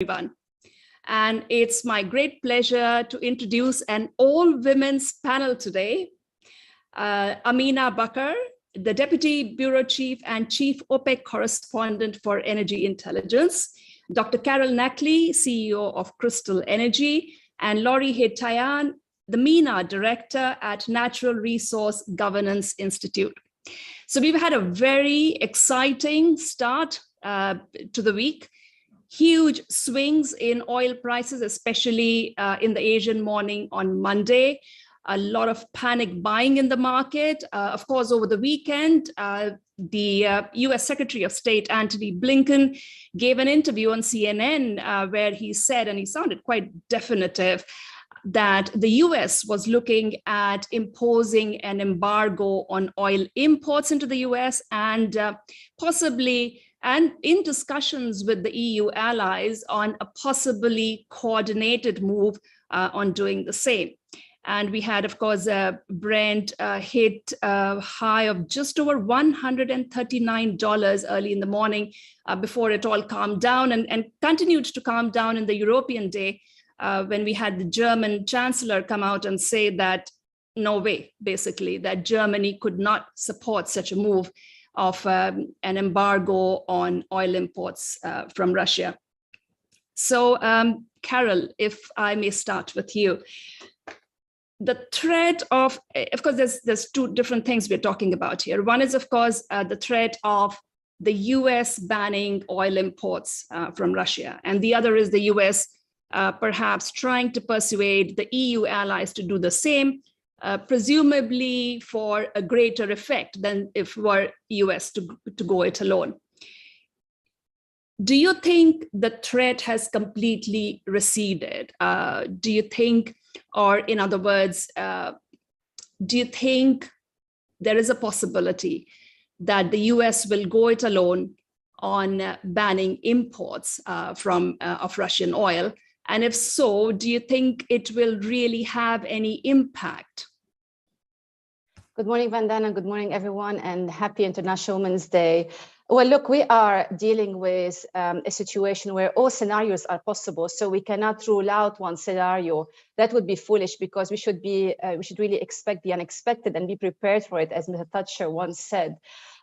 Everyone. And it's my great pleasure to introduce an all-women's panel today. Amina Bakr, the Deputy Bureau Chief and Chief OPEC Correspondent for Energy Intelligence, Dr. Carol Nackley, CEO of Crystal Energy, and Laurie Hetayan, the MENA Director at Natural Resource Governance Institute. So we've had a very exciting start to the week. Huge swings in oil prices, especially in the Asian morning on Monday. A lot of panic buying in the market. Of course, over the weekend, the US Secretary of State, Antony Blinken, gave an interview on CNN where he said, and he sounded quite definitive, that the US was looking at imposing an embargo on oil imports into the US and possibly and in discussions with the EU allies on a possibly coordinated move on doing the same. And we had, of course, Brent hit a high of just over $139 early in the morning before it all calmed down and continued to calm down in the European day when we had the German Chancellor come out and say that no way, basically, that Germany could not support such a move of an embargo on oil imports from Russia. So, Carol, if I may start with you. The threat of course, there's two different things we're talking about here. One is, of course, the threat of the US banning oil imports from Russia. And the other is the US perhaps trying to persuade the EU allies to do the same, presumably for a greater effect than if it were US to go it alone. Do you think the threat has completely receded? Do you think, or in other words, do you think there is a possibility that the US will go it alone on banning imports of Russian oil? And if so, do you think it will really have any impact? Good morning, Vandana. Good morning, everyone, and happy International Women's Day. Well, look, we are dealing with a situation where all scenarios are possible, so we cannot rule out one scenario. That would be foolish, because we should really expect the unexpected and be prepared for it, as Mr. Thatcher once said.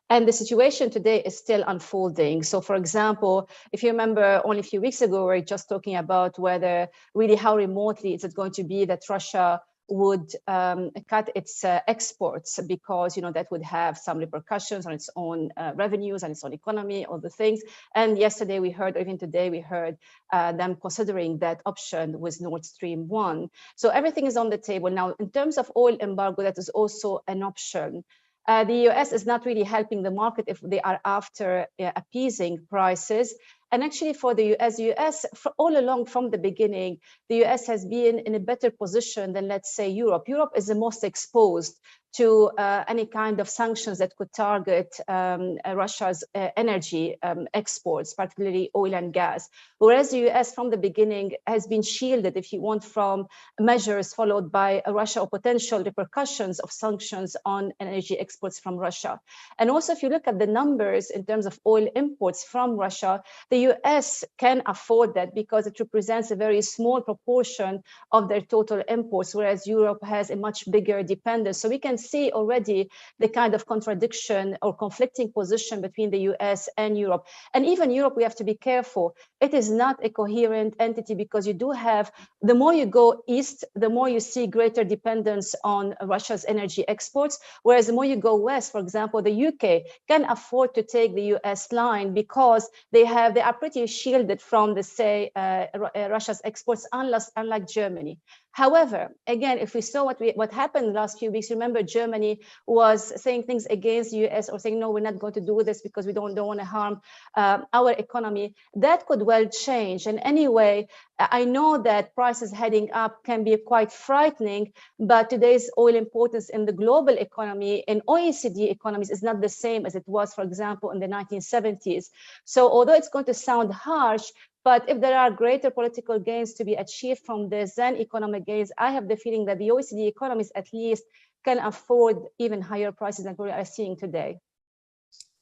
And the situation today is still unfolding. So, for example, if you remember, only a few weeks ago, we were just talking about whether really how remotely is it going to be that Russia would cut its exports, because that would have some repercussions on its own revenues and its own economy, all the things. And yesterday we heard, or even today we heard them considering that option with Nord Stream 1. So everything is on the table. Now, in terms of oil embargo, that is also an option. The US is not really helping the market if they are after appeasing prices. And actually for the US, all along from the beginning, the US has been in a better position than, let's say, Europe. Europe is the most exposed to any kind of sanctions that could target Russia's energy exports, particularly oil and gas. Whereas the US from the beginning has been shielded, if you want, from measures followed by Russia or potential repercussions of sanctions on energy exports from Russia. And also, if you look at the numbers in terms of oil imports from Russia, the US can afford that because it represents a very small proportion of their total imports, whereas Europe has a much bigger dependence. So we can see already the kind of contradiction or conflicting position between the US and Europe. And even Europe, we have to be careful. It is not a coherent entity, because you do have, the more you go east, the more you see greater dependence on Russia's energy exports, whereas the more you go west, for example, the UK can afford to take the US line because they are pretty shielded from the, say, Russia's exports, unlike Germany. However, again, if we saw what happened the last few weeks, remember Germany was saying things against the US, or saying, no, we're not going to do this because we don't want to harm our economy. That could well change. And anyway, I know that prices heading up can be quite frightening, but today's oil importance in the global economy, in OECD economies, is not the same as it was, for example, in the 1970s. So although it's going to sound harsh, but if there are greater political gains to be achieved from this than economic gains, I have the feeling that the OECD economies at least can afford even higher prices than we are seeing today.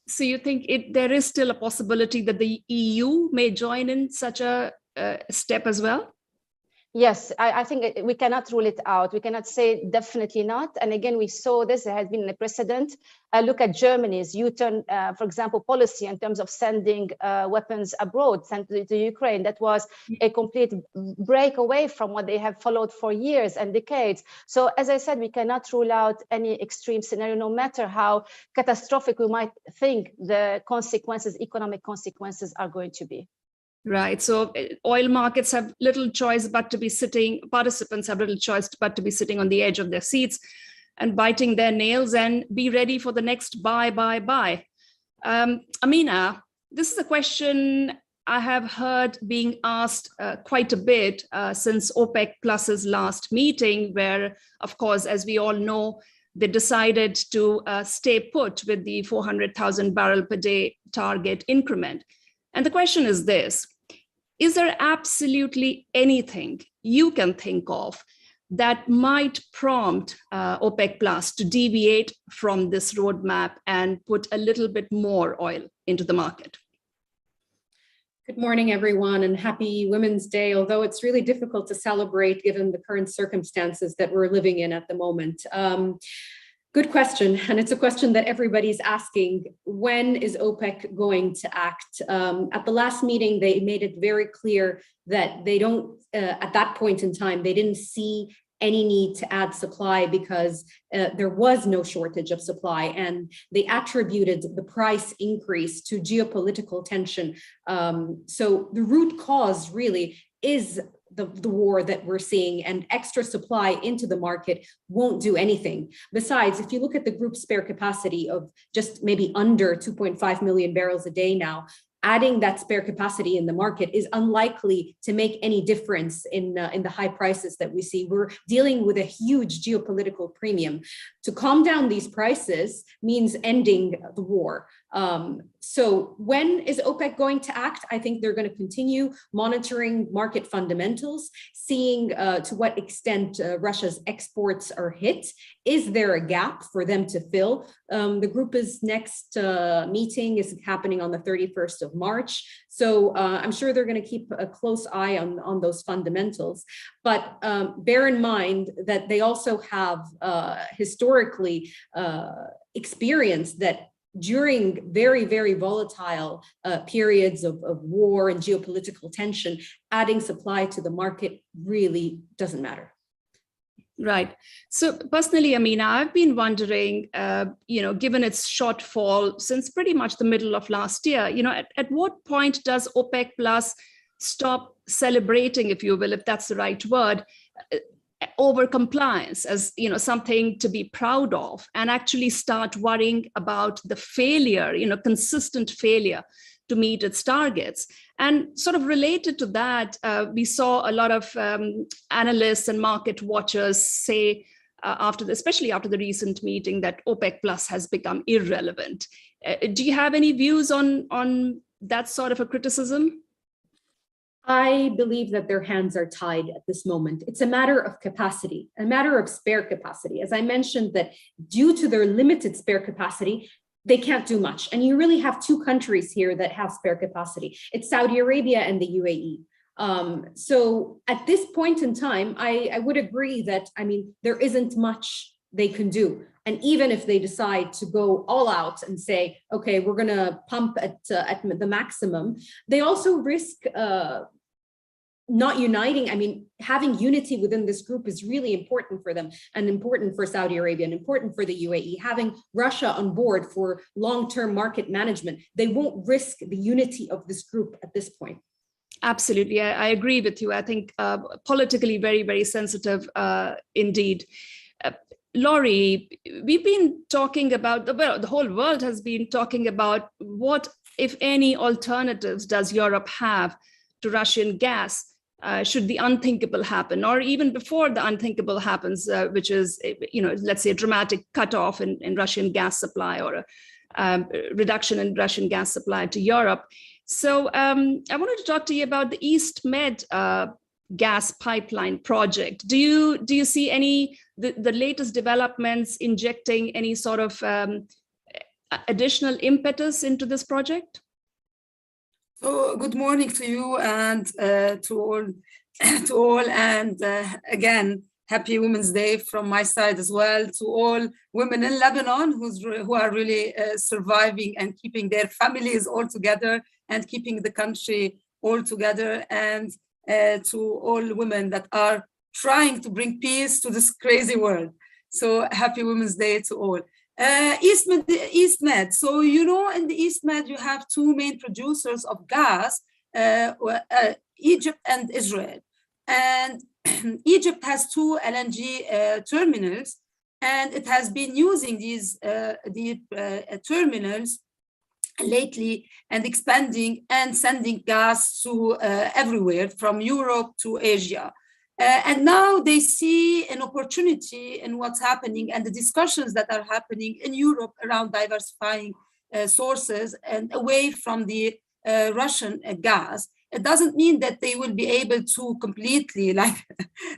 So you think there is still a possibility that the EU may join in such a step as well? Yes, I think we cannot rule it out. We cannot say definitely not. And again, we saw this, there has been a precedent. Look at Germany's U-turn, for example, policy in terms of sending weapons abroad, sent to Ukraine. That was a complete break away from what they have followed for years and decades. So as I said, we cannot rule out any extreme scenario, no matter how catastrophic we might think the consequences, economic consequences are going to be. Right. So oil markets have little choice but to be sitting, participants have little choice but to be sitting on the edge of their seats and biting their nails and be ready for the next buy. Amina, this is a question I have heard being asked quite a bit since OPEC Plus's last meeting, where, of course, as we all know, they decided to stay put with the 400,000 barrel per day target increment. And the question is this: is there absolutely anything you can think of that might prompt OPEC Plus to deviate from this roadmap and put a little bit more oil into the market? Good morning, everyone, and happy Women's Day, although it's really difficult to celebrate given the current circumstances that we're living in at the moment. Good question, and it's a question that everybody's asking. When is OPEC going to act? At the last meeting, they made it very clear that they don't, at that point in time, they didn't see any need to add supply because there was no shortage of supply, and they attributed the price increase to geopolitical tension. So the root cause really is the war that we're seeing, and extra supply into the market won't do anything. Besides, if you look at the group's spare capacity of just maybe under 2.5 million barrels a day now, adding that spare capacity in the market is unlikely to make any difference in the high prices that we see. We're dealing with a huge geopolitical premium. To calm down these prices means ending the war. So when is OPEC going to act? I think they're going to continue monitoring market fundamentals, seeing to what extent Russia's exports are hit. Is there a gap for them to fill? The group's next meeting is happening on the 31st of March. So I'm sure they're going to keep a close eye on those fundamentals. But bear in mind that they also have historically experienced that during very, very volatile periods of war and geopolitical tension, adding supply to the market really doesn't matter. Right. So personally, Amina, I've been wondering, given its shortfall since pretty much the middle of last year, at what point does OPEC Plus stop celebrating, if you will, if that's the right word, over compliance as something to be proud of, and actually start worrying about the failure, consistent failure to meet its targets? And sort of related to that, we saw a lot of analysts and market watchers say, especially after the recent meeting, that OPEC Plus has become irrelevant. Do you have any views on that sort of a criticism? I believe that their hands are tied at this moment. It's a matter of capacity, a matter of spare capacity. As I mentioned, that due to their limited spare capacity, they can't do much. And you really have two countries here that have spare capacity. It's Saudi Arabia and the UAE. So at this point in time, I would agree that, there isn't much they can do. And even if they decide to go all out and say, okay, we're going to pump at the maximum, they also risk not uniting. Having unity within this group is really important for them, and important for Saudi Arabia, and important for the UAE. Having Russia on board for long-term market management, they won't risk the unity of this group at this point. Absolutely. I agree with you. I think politically very, very sensitive indeed. Laurie, we've been talking about, the whole world has been talking about what, if any, alternatives does Europe have to Russian gas should the unthinkable happen, or even before the unthinkable happens, which is, let's say a dramatic cutoff in Russian gas supply, or a reduction in Russian gas supply to Europe. So I wanted to talk to you about the East Med gas pipeline project. Do you see the latest developments injecting any sort of additional impetus into this project? So good morning to you and to all, to all, and again, happy Women's Day from my side as well to all women in Lebanon who are really surviving and keeping their families all together and keeping the country all together, and to all women that are trying to bring peace to this crazy world. So happy Women's Day to all. East Med. So, you know, in the East Med, you have two main producers of gas, Egypt and Israel. And Egypt has two LNG terminals, and it has been using these terminals lately and expanding and sending gas to everywhere from Europe to Asia. And now they see an opportunity in what's happening and the discussions that are happening in Europe around diversifying sources and away from the Russian gas. It doesn't mean that they will be able to completely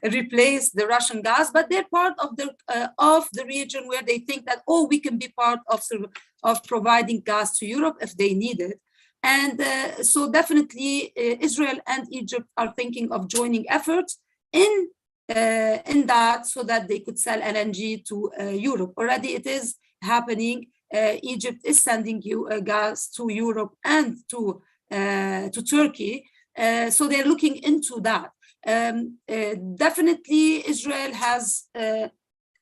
replace the Russian gas, but they're part of the region where they think that, oh, we can be part of providing gas to Europe if they need it. And so definitely Israel and Egypt are thinking of joining efforts in that, so that they could sell LNG to Europe. Already it is happening. Egypt is sending gas to Europe and to Turkey. So they're looking into that. Definitely Israel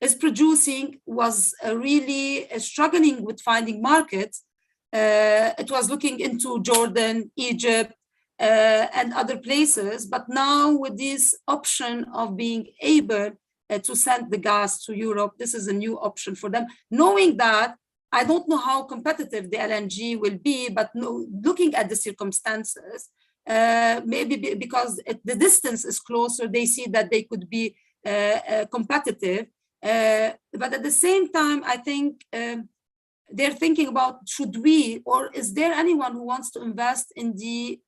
is producing, was really struggling with finding markets. It was looking into Jordan, Egypt, and other places, but now with this option of being able to send the gas to Europe, this is a new option for them, knowing that I don't know how competitive the LNG will be, but looking at the circumstances, maybe because the distance is closer, they see that they could be competitive. But at the same time, I think they're thinking about, should we, or is there anyone who wants to invest in the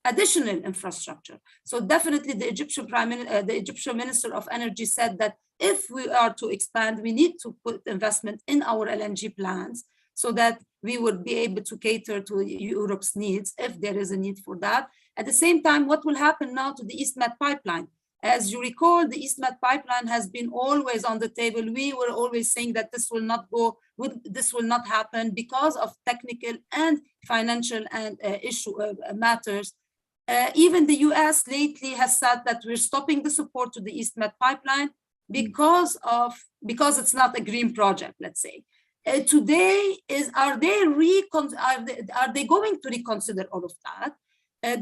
additional infrastructure? So definitely the Egyptian Minister of Energy said that if we are to expand, we need to put investment in our LNG plants so that we would be able to cater to Europe's needs if there is a need for that. At the same time, what will happen now to the East Med pipeline? As you recall, the East Med pipeline has been always on the table. We were always saying that this will not go, this will not happen because of technical and financial and matters. Even the US lately has said that we're stopping the support to the East Med pipeline because it's not a green project, let's say. Today, are they going to reconsider all of that?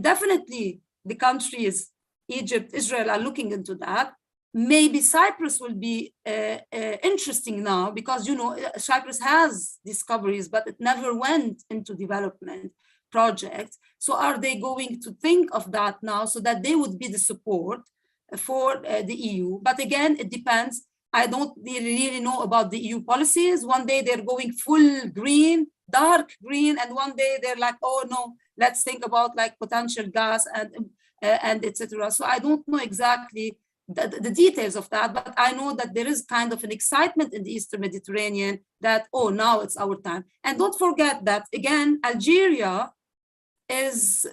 Definitely the countries, Egypt, Israel, are looking into that. Maybe Cyprus will be interesting now because, you know, Cyprus has discoveries, but it never went into development projects. So are they going to think of that now so that they would be the support for the EU? But again, it depends. I don't really know about the EU policies. One day they're going full green, dark green, and one day they're like, oh no, let's think about like potential gas and etc. So I don't know exactly the details of that, but I know that there is kind of an excitement in the Eastern Mediterranean that, oh, now it's our time. And don't forget that, again, Algeria is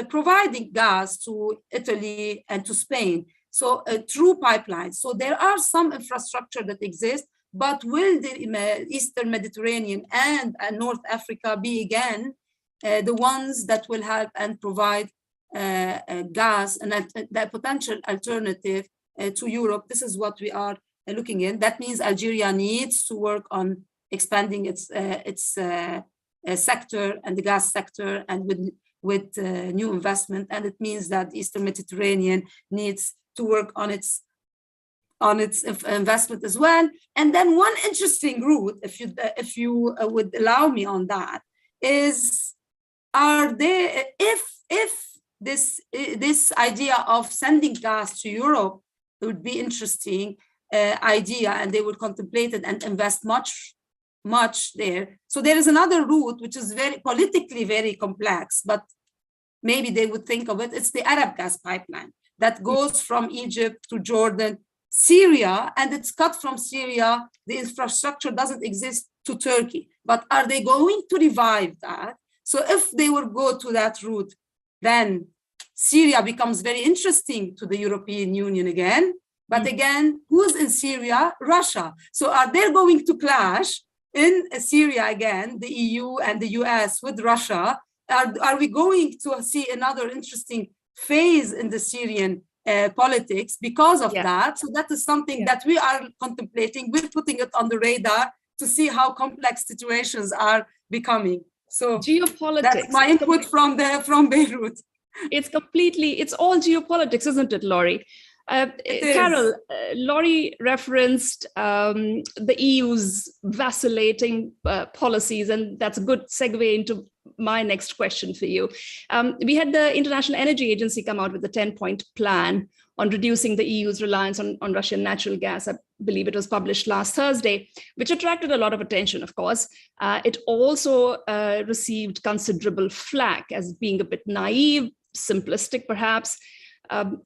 providing gas to Italy and to Spain, so through pipelines. So there are some infrastructure that exists, but will the Eastern Mediterranean and North Africa be again the ones that will help and provide gas and the potential alternative to Europe? This is what we are looking in. That means Algeria needs to work on expanding its sector and the gas sector, and with new investment. And it means that the Eastern Mediterranean needs to work on its investment as well. And then one interesting route, if you would allow me on that, is if this idea of sending gas to Europe would be interesting idea, and they would contemplate it and invest much there. So there is another route which is very politically very complex, but maybe they would think of it. It's the Arab gas pipeline that goes from Egypt to Jordan, Syria, and it's cut from Syria. The infrastructure doesn't exist to Turkey. But are they going to revive that? So if they will go to that route, then Syria becomes very interesting to the European Union again. But again, who's in Syria? Russia. So are they going to clash in Syria again, the EU and the US with Russia? Are we going to see another interesting phase in the Syrian politics because of that? So that is something that we are contemplating. We're putting it on the radar to see how complex situations are becoming. So geopolitics. That's my input from Beirut. It's all geopolitics, isn't it, Laurie? Carol, Laurie referenced the EU's vacillating policies, and that's a good segue into my next question for you. We had the International Energy Agency come out with a 10-point plan on reducing the EU's reliance on Russian natural gas. I believe it was published last Thursday, which attracted a lot of attention, of course. It also received considerable flack as being a bit naive, simplistic, perhaps.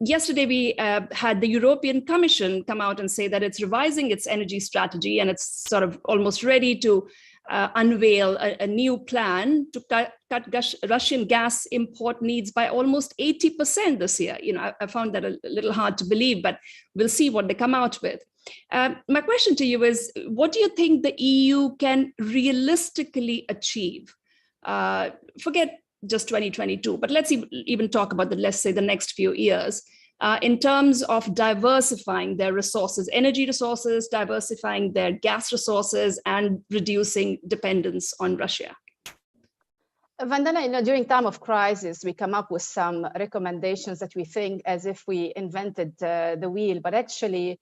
Yesterday, we had the European Commission come out and say that it's revising its energy strategy, and it's sort of almost ready to unveil a new plan to cut Russian gas import needs by almost 80% this year. You know, I found that a little hard to believe, but we'll see what they come out with. My question to you is, what do you think the EU can realistically achieve? Forget just 2022, but let's even talk about let's say the next few years in terms of diversifying their resources, energy resources, diversifying their gas resources, and reducing dependence on Russia. Vandana, you know, during time of crisis, we come up with some recommendations that we think as if we invented the wheel, but actually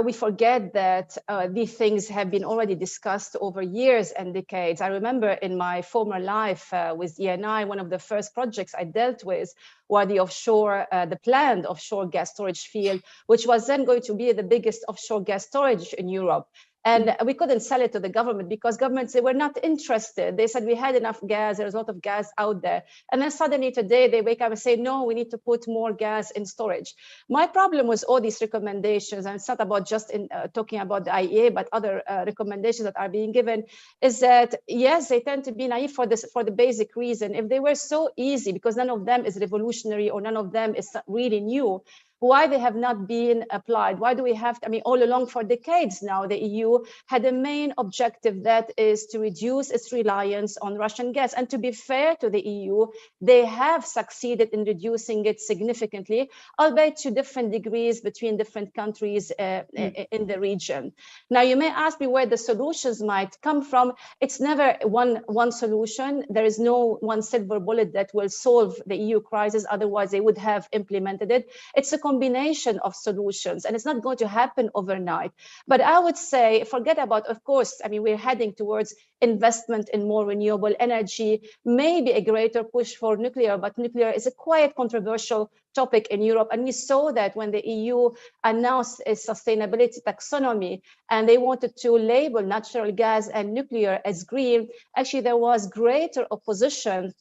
we forget that these things have been already discussed over years and decades. I remember in my former life with ENI, one of the first projects I dealt with were the planned offshore gas storage field, which was then going to be the biggest offshore gas storage in Europe. And we couldn't sell it to the government because governments, they were not interested. They said we had enough gas, there's a lot of gas out there. And then suddenly today they wake up and say, no, we need to put more gas in storage. My problem with all these recommendations, and it's not about just talking about the IEA, but other recommendations that are being given, is that, yes, they tend to be naive for the basic reason. If they were so easy, because none of them is revolutionary or none of them is really new, why they have not been applied? Why do we have to, I mean, all along for decades now, the EU had a main objective that is to reduce its reliance on Russian gas. And to be fair to the EU, they have succeeded in reducing it significantly, albeit to different degrees between different countries in the region. Now, you may ask me where the solutions might come from. It's never one solution. There is no one silver bullet that will solve the EU crisis. Otherwise, they would have implemented it. It's a combination of solutions, and it's not going to happen overnight. But I would say, forget about, of course, I mean, we're heading towards investment in more renewable energy, maybe a greater push for nuclear, but nuclear is a quite controversial topic in Europe. And we saw that when the EU announced a sustainability taxonomy and they wanted to label natural gas and nuclear as green, actually there was greater opposition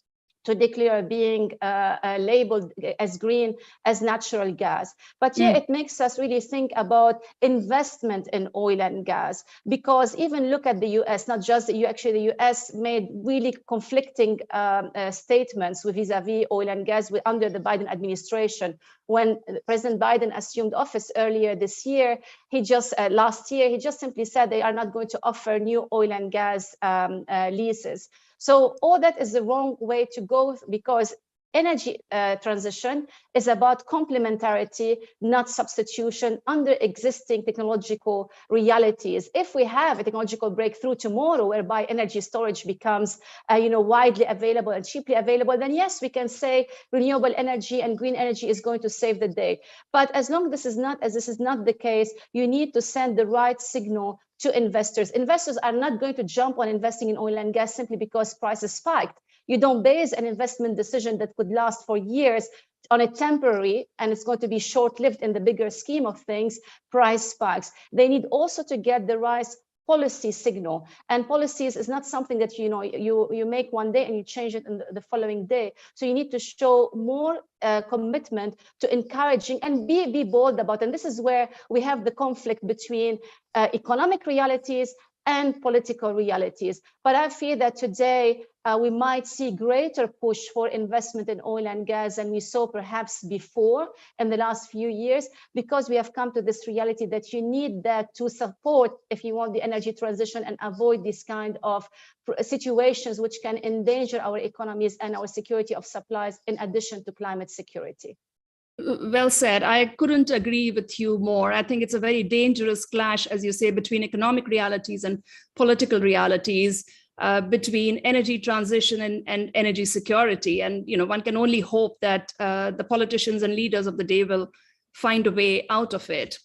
to declare being labeled as green as natural gas. But yeah, it makes us really think about investment in oil and gas, because even look at the US, not just the EU, actually the US made really conflicting statements vis-a-vis oil and gas under the Biden administration. When President Biden assumed office earlier this year, last year, he just simply said they are not going to offer new oil and gas leases. So all that is the wrong way to go, because energy transition is about complementarity, not substitution under existing technological realities. If we have a technological breakthrough tomorrow whereby energy storage becomes widely available and cheaply available, then yes, we can say renewable energy and green energy is going to save the day. But as long as this is not the case, you need to send the right signal to investors. Investors are not going to jump on investing in oil and gas simply because prices spiked. You don't base an investment decision that could last for years on a temporary, and it's going to be short-lived in the bigger scheme of things, price spikes. They need also to get the right policy signal, and policies is not something that you make one day and you change it in the following day. So you need to show more commitment to encouraging and be bold about it. And this is where we have the conflict between economic realities and political realities. But I feel that today we might see greater push for investment in oil and gas than we saw perhaps before in the last few years, because we have come to this reality that you need that to support, if you want, the energy transition and avoid this kind of situations which can endanger our economies and our security of supplies, in addition to climate security. Well said. I couldn't agree with you more. I think it's a very dangerous clash, as you say, between economic realities and political realities, between energy transition and energy security. And one can only hope that the politicians and leaders of the day will find a way out of it.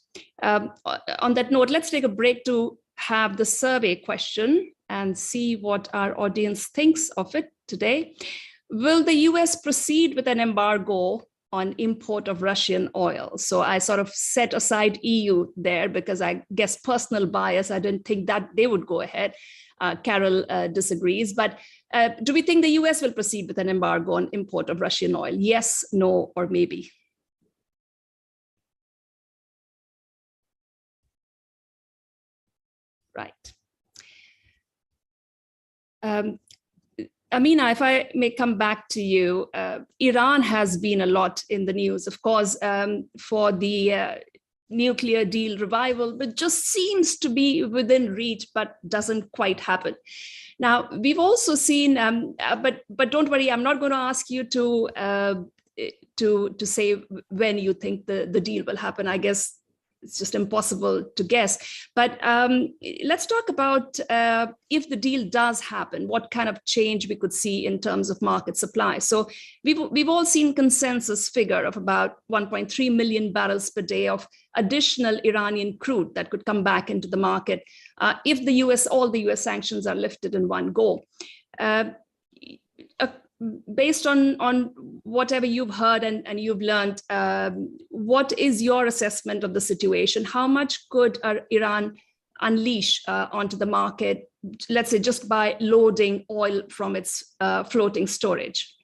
On that note, let's take a break to have the survey question and see what our audience thinks of it today. Will the US proceed with an embargo on import of Russian oil? So I sort of set aside EU there because I guess personal bias, I didn't think that they would go ahead. Carol disagrees, but do we think the US will proceed with an embargo on import of Russian oil? Yes, no, or maybe? Right. Amina, if I may come back to you, Iran has been a lot in the news, of course, for the nuclear deal revival, but just seems to be within reach, but doesn't quite happen. Now, we've also seen, but don't worry, I'm not going to ask you to say when you think the deal will happen. I guess it's just impossible to guess. But let's talk about if the deal does happen, what kind of change we could see in terms of market supply. So we've all seen consensus figure of about 1.3 million barrels per day of additional Iranian crude that could come back into the market if all the US sanctions are lifted in one go. Based on whatever you've heard and you've learned, what is your assessment of the situation? How much could Iran unleash onto the market, let's say just by loading oil from its floating storage?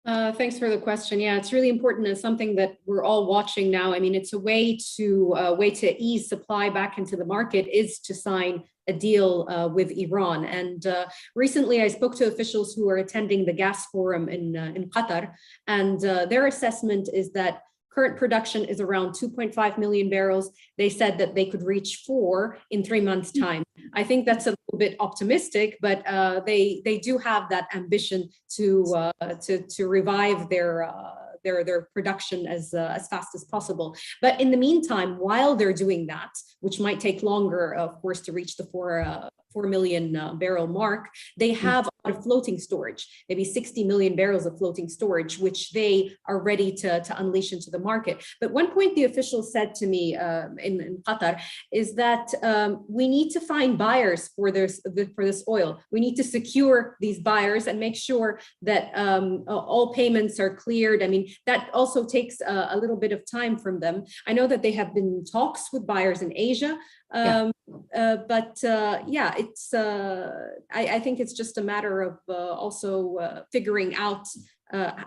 Thanks for the question. Yeah, it's really important and something that we're all watching now. I mean, it's a way to ease supply back into the market is to sign a deal with Iran. And recently I spoke to officials who are attending the gas forum in Qatar, and their assessment is that current production is around 2.5 million barrels. They said that they could reach 4 in 3 months' time. I think that's a little bit optimistic, but they do have that ambition to revive their production as fast as possible. But in the meantime, while they're doing that, which might take longer, of course, to reach the 4 million barrel mark, they have a lot of floating storage, maybe 60 million barrels of floating storage, which they are ready to unleash into the market. But one point the official said to me in Qatar is that we need to find buyers for this oil. We need to secure these buyers and make sure that all payments are cleared. I mean, that also takes a little bit of time from them. I know that they have been in talks with buyers in Asia, but it's I think it's just a matter of also figuring out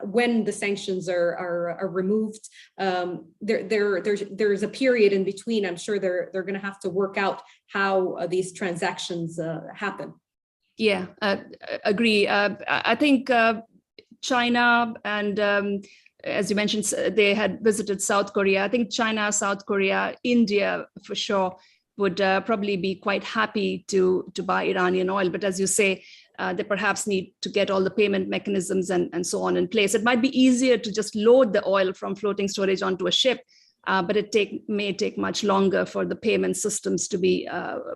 when the sanctions are removed. There's a period in between. I'm sure they're going to have to work out how these transactions happen. Yeah, agree. I think China and as you mentioned, they had visited South Korea. I think China, South Korea, India for sure would probably be quite happy to buy Iranian oil. But as you say, they perhaps need to get all the payment mechanisms and so on in place. It might be easier to just load the oil from floating storage onto a ship, but it may take much longer for the payment systems to be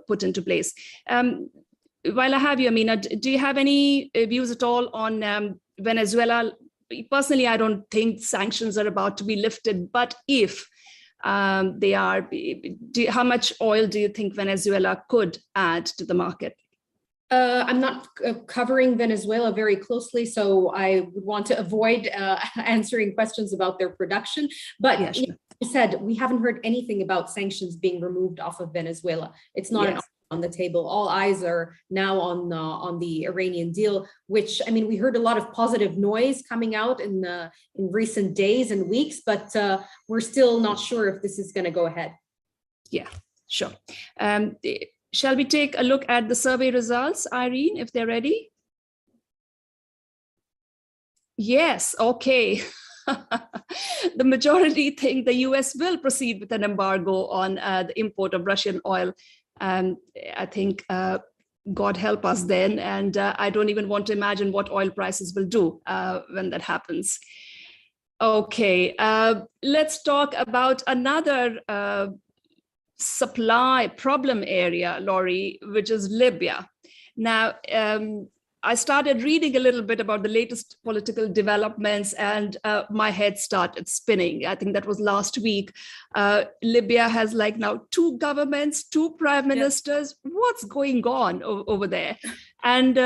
put into place. While I have you, Amina, do you have any views at all on Venezuela? Personally, I don't think sanctions are about to be lifted, but if they are, how much oil do you think Venezuela could add to the market? I'm not covering Venezuela very closely, so I would want to avoid answering questions about their production. But yeah, sure. You said we haven't heard anything about sanctions being removed off of Venezuela. It's not an option on the table. All eyes are now on the Iranian deal, which, I mean, we heard a lot of positive noise coming out in recent days and weeks, but we're still not sure if this is going to go ahead. Yeah, sure. Shall we take a look at the survey results, Irene, if they're ready? Yes, okay. The majority think the US will proceed with an embargo on the import of Russian oil. I think God help us then. And I don't even want to imagine what oil prices will do when that happens. Okay, let's talk about another supply problem area, Laurie, which is Libya. Now, I started reading a little bit about the latest political developments and my head started spinning. I think that was last week. Libya has like now 2 governments, 2 prime ministers. Yeah. What's going on over there? And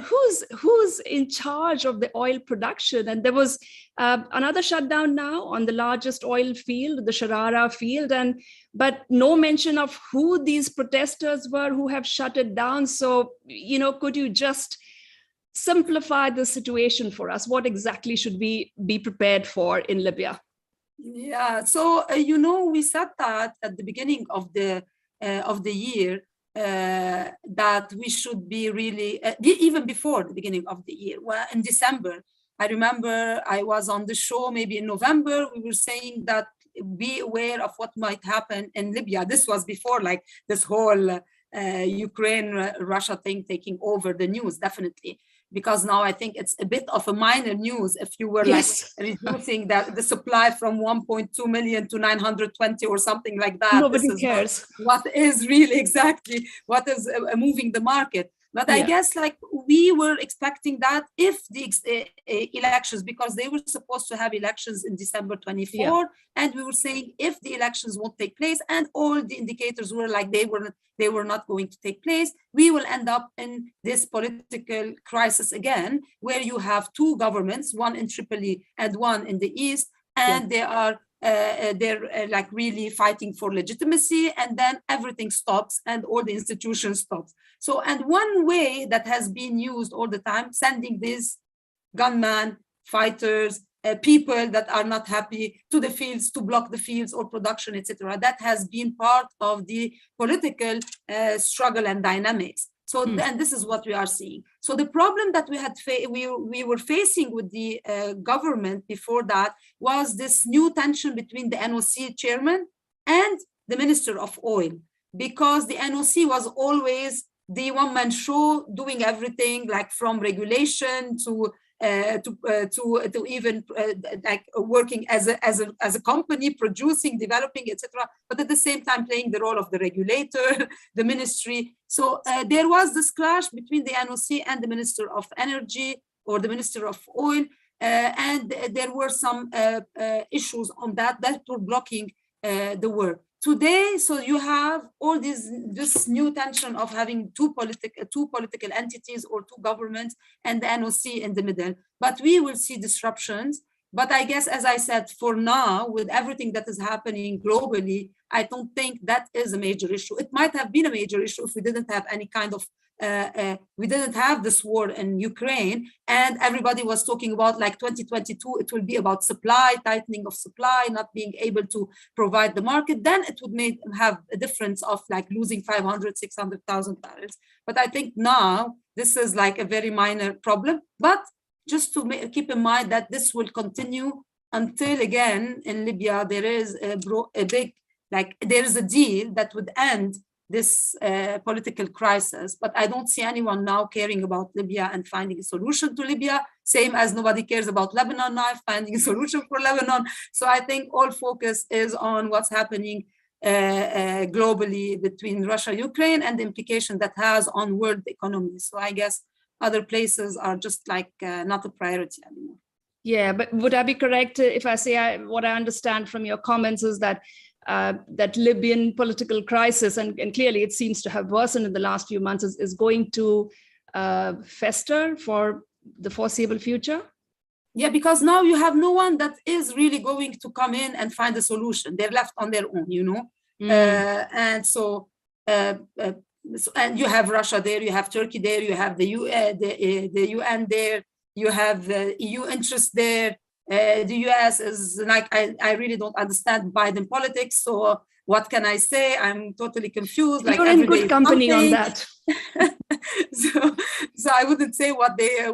who's in charge of the oil production? And there was another shutdown now on the largest oil field, the Sharara field, but no mention of who these protesters were who have shut it down. So, could you just simplify the situation for us? What exactly should we be prepared for in Libya? Yeah, so we said that at the beginning of the year. That we should be really, even before the beginning of the year, well, in December, I remember I was on the show, maybe in November, we were saying that be aware of what might happen in Libya. This was before like this whole Ukraine-Russia thing taking over the news, definitely. Because now I think it's a bit of a minor news if you were like reducing the supply from 1.2 million to 920 or something like that. Nobody cares. What is really exactly what is moving the market. But I guess like we were expecting that if the elections, because they were supposed to have elections in December 24, and we were saying if the elections won't take place, and all the indicators were like they were not going to take place, we will end up in this political crisis again, where you have 2 governments, one in Tripoli and one in the east, and they're like really fighting for legitimacy, and then everything stops and all the institutions stops. So, and one way that has been used all the time, sending these gunmen, fighters, people that are not happy to the fields to block the fields or production, etc. That has been part of the political struggle and dynamics. So, and this is what we are seeing. So the problem that we were facing with the government before that was this new tension between the NOC chairman and the Minister of Oil, because the NOC was always the one-man show, doing everything like from regulation to even like working as a company, producing, developing, etc. But at the same time playing the role of the regulator, the ministry. So there was this clash between the NOC and the Minister of Energy or the Minister of Oil, and there were some issues on that were blocking the work. Today, so you have all this new tension of having two political entities or 2 governments and the NOC in the middle. But we will see disruptions. But I guess, as I said, for now, with everything that is happening globally, I don't think that is a major issue. It might have been a major issue if we didn't have any kind of we didn't have this war in Ukraine, and everybody was talking about like 2022, it will be about supply, tightening of supply, not being able to provide the market. Then it would have a difference of like losing 500, 600,000 barrels. But I think now this is like a very minor problem. But just to keep in mind that this will continue until again in Libya, there is a big, like there is a deal that would end this political crisis, but I don't see anyone now caring about Libya and finding a solution to Libya, same as nobody cares about Lebanon now, finding a solution for Lebanon. So I think all focus is on what's happening globally between Russia, Ukraine, and the implication that has on world economy. So I guess other places are just like not a priority anymore. Yeah, but would I be correct if I say what I understand from your comments is that that Libyan political crisis, and clearly it seems to have worsened in the last few months, is going to fester for the foreseeable future? Yeah, because now you have no one that is really going to come in and find a solution. They're left on their own, you know. And so, and you have Russia there, you have Turkey there, you have the UN there, you have the EU interest there. The US is like, I really don't understand Biden politics. So what can I say? I'm totally confused. Like you're in good company on that. so I wouldn't say what they're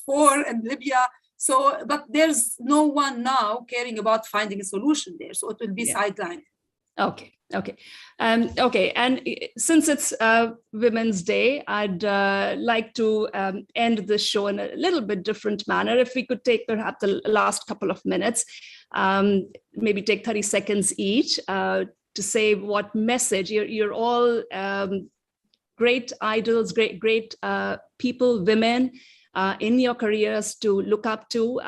for in Libya. So, but there's no one now caring about finding a solution there. So it will be sidelined. Okay. Okay. And since it's Women's Day, I'd like to end the show in a little bit different manner. If we could take perhaps the last couple of minutes, maybe take 30 seconds each to say what message you're all great idols, great people, women in your careers to look up to.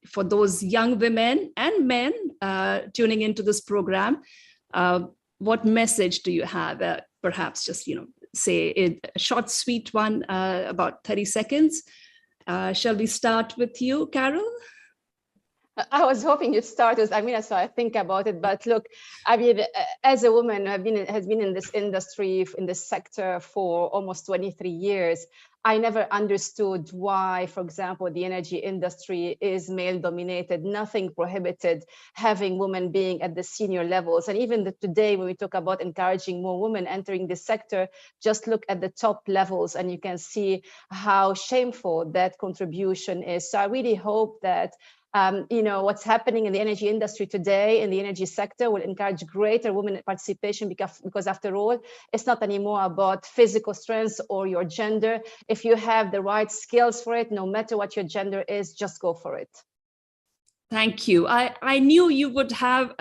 For those young women and men tuning into this program, what message do you have? Perhaps just, say a short, sweet one, about 30 seconds. Shall we start with you, Carol? I was hoping you'd start with Amina, so I think about it. But look, I mean, as a woman who has been in this industry, in this sector for almost 23 years, I never understood why, for example, the energy industry is male-dominated. Nothing prohibited having women being at the senior levels. And even today, when we talk about encouraging more women entering this sector, just look at the top levels and you can see how shameful that contribution is. So I really hope that what's happening in the energy industry today, in the energy sector, will encourage greater women participation because after all, it's not anymore about physical strength or your gender. If you have the right skills for it, no matter what your gender is, just go for it. Thank you. I knew you would have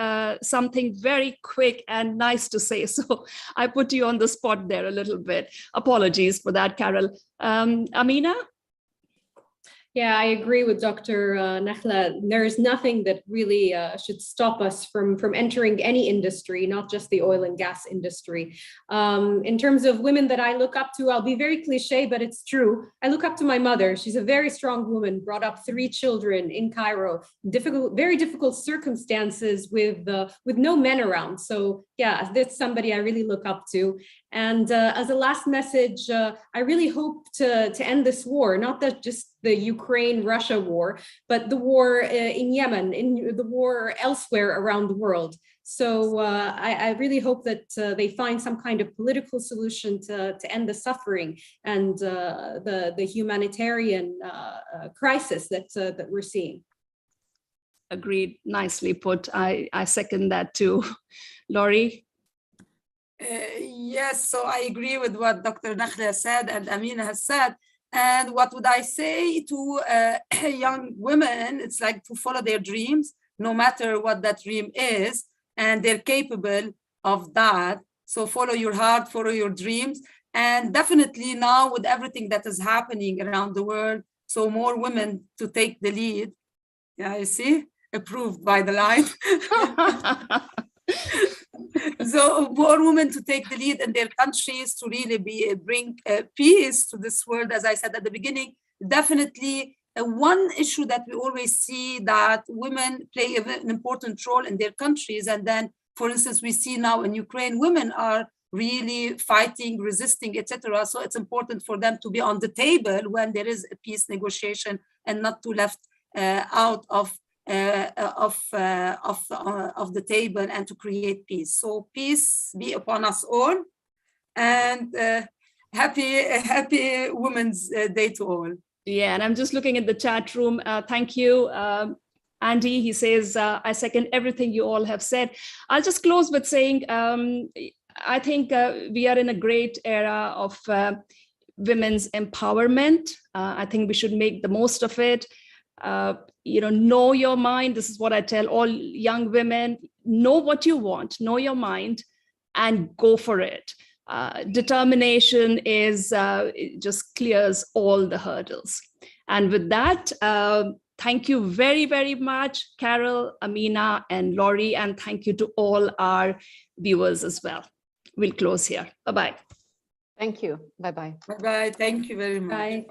something very quick and nice to say, so I put you on the spot there a little bit. Apologies for that, Carol. Amina? Yeah, I agree with Dr. Nakhla. There's nothing that really should stop us from entering any industry, not just the oil and gas industry. In terms of women that I look up to, I'll be very cliche, but it's true. I look up to my mother. She's a very strong woman, brought up 3 children in Cairo, very difficult circumstances with no men around. So yeah, that's somebody I really look up to. And as a last message, I really hope to end this war, not that just the Ukraine-Russia war, but the war in Yemen, in the war elsewhere around the world. So I really hope that they find some kind of political solution to end the suffering and the humanitarian crisis that we're seeing. Agreed. Nicely put. I second that too. Laurie? Yes, so I agree with what Dr. Nakhla said and Amina has said. And what would I say to young women? It's like to follow their dreams, no matter what that dream is, and they're capable of that. So follow your heart, follow your dreams. And definitely now with everything that is happening around the world, so more women to take the lead. Yeah, you see, approved by the line. So more women to take the lead in their countries to really bring peace to this world. As I said at the beginning, definitely one issue that we always see that women play an important role in their countries. And then, for instance, we see now in Ukraine, women are really fighting, resisting, etc. So it's important for them to be on the table when there is a peace negotiation and not to left out of the table and to create peace. So peace be upon us all, and happy Women's Day to all. Yeah, and I'm just looking at the chat room. Thank you. Andy, he says, I second everything you all have said. I'll just close with saying, I think we are in a great era of women's empowerment. I think we should make the most of it. Know your mind. This is what I tell all young women. Know what you want, know your mind, and go for it. Determination is it just clears all the hurdles. And with that, thank you very, very much, Carol, Amina, and Laurie, and thank you to all our viewers as well. We'll close here. Bye-bye. Thank you. Bye-bye. Bye-bye. Thank you very much. Bye.